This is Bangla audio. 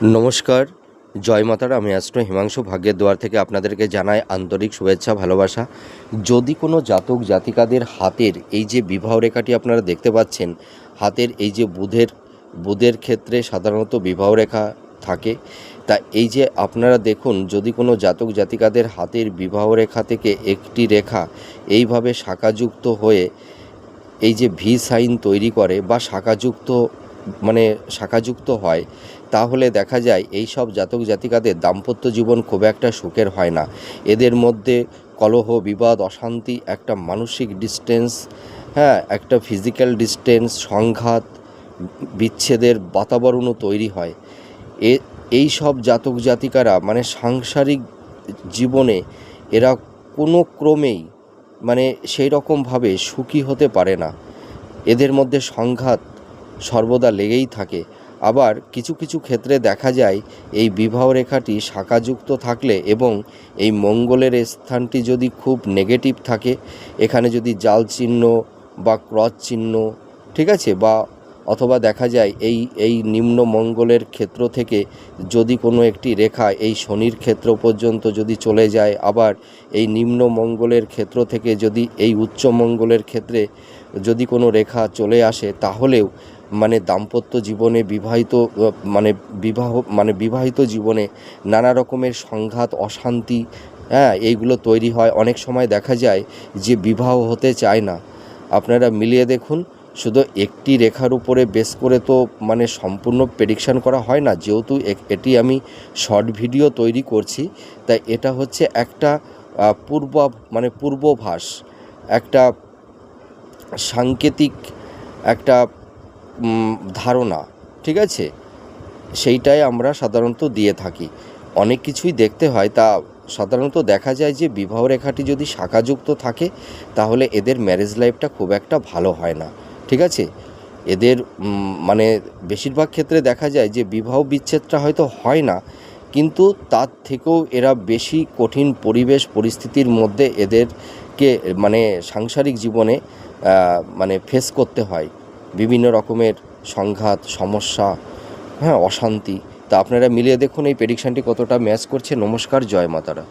নমস্কার, জয় মাতারা। আমি অ্যাস্ট্রো হিমাংশু ভাগ্যের দুয়ার থেকে আপনাদেরকে জানাই আন্তরিক শুভেচ্ছা, ভালোবাসা। যদি কোনো জাতক জাতিকাদের হাতের এই যে বিবাহ রেখাটি আপনারা দেখতে পাচ্ছেন, হাতের এই যে বুধের ক্ষেত্রে সাধারণত বিবাহ রেখা থাকে, তা এই যে আপনারা দেখুন, যদি কোনো জাতক জাতিকাদের হাতের বিবাহ রেখা থেকে একটি রেখা এইভাবে শাখাযুক্ত হয়ে এই যে ভি সাইন তৈরি করে বা শাখাযুক্ত হয়, তাহলে দেখা যায় এই সব জাতক জাতিকাদের দাম্পত্য জীবন খুব একটা সুখের হয় না। এদের মধ্যে কলহ, বিবাদ, অশান্তি, একটা মানসিক ডিস্টেন্স, একটা ফিজিক্যাল ডিস্টেন্স, সংঘাত, বিচ্ছেদের বাতাবরণও তৈরি হয়। এই সব জাতক জাতিকারা সাংসারিক জীবনে এরা কোনো ক্রমেই সেই রকমভাবে সুখী হতে পারে না। এদের মধ্যে সংঘাত সর্বদা লেগেই থাকে। আবার কিছু কিছু ক্ষেত্রে দেখা যায় এই বিবাহ রেখাটি শাখাযুক্ত থাকলে এবং এই মঙ্গলের স্থানটি যদি খুব নেগেটিভ থাকে, এখানে যদি জাল চিহ্ন বা ক্রস চিহ্ন, ঠিক আছে, বা অথবা দেখা যায় এই নিম্ন মঙ্গলের ক্ষেত্র থেকে যদি কোনো একটি রেখা এই শনির ক্ষেত্র পর্যন্ত যদি চলে যায়, আবার এই নিম্ন মঙ্গলের ক্ষেত্র থেকে যদি এই উচ্চ মঙ্গলের ক্ষেত্রে যদি কোনো রেখা চলে আসে, তাহলেও দাম্পত্য জীবনে বিবাহিত জীবনে নানা রকমের সংঘাত, অশান্তি, এইগুলো তৈরি হয়। অনেক সময় দেখা যায় যে বিবাহ হতে চায় না। আপনারা মিলিয়ে দেখুন, শুধু একটি রেখার উপরে বেস করে তো সম্পূর্ণ প্রেডিকশান করা হয় না। যেহেতু এটি আমি শর্ট ভিডিও তৈরি করছি, তাই এটা হচ্ছে একটা পূর্বভাস, একটা সাংকেতিক একটা ধারণা, ঠিক আছে, সেইটাই আমরা সাধারণত দিয়ে থাকি। অনেক কিছুই দেখতে হয়। তা সাধারণত দেখা যায় যে বিবাহ রেখাটি যদি শাখাযুক্ত থাকে, তাহলে এদের ম্যারেজ লাইফটা খুব একটা ভালো হয় না, ঠিক আছে। এদের বেশিরভাগ ক্ষেত্রে দেখা যায় যে বিবাহ বিচ্ছেদটা হয়তো হয় না, কিন্তু তার থেকেও এরা বেশি কঠিন পরিস্থিতির মধ্যে এদেরকে সাংসারিক জীবনে ফেস করতে হয়। বিভিন্ন রকমের সংঘাত, সমস্যা, অশান্তি। তা আপনারা মিলিয়ে দেখুন এই প্রেডিকশানটি কতটা ম্যাচ করছে। নমস্কার, জয় মাতারা।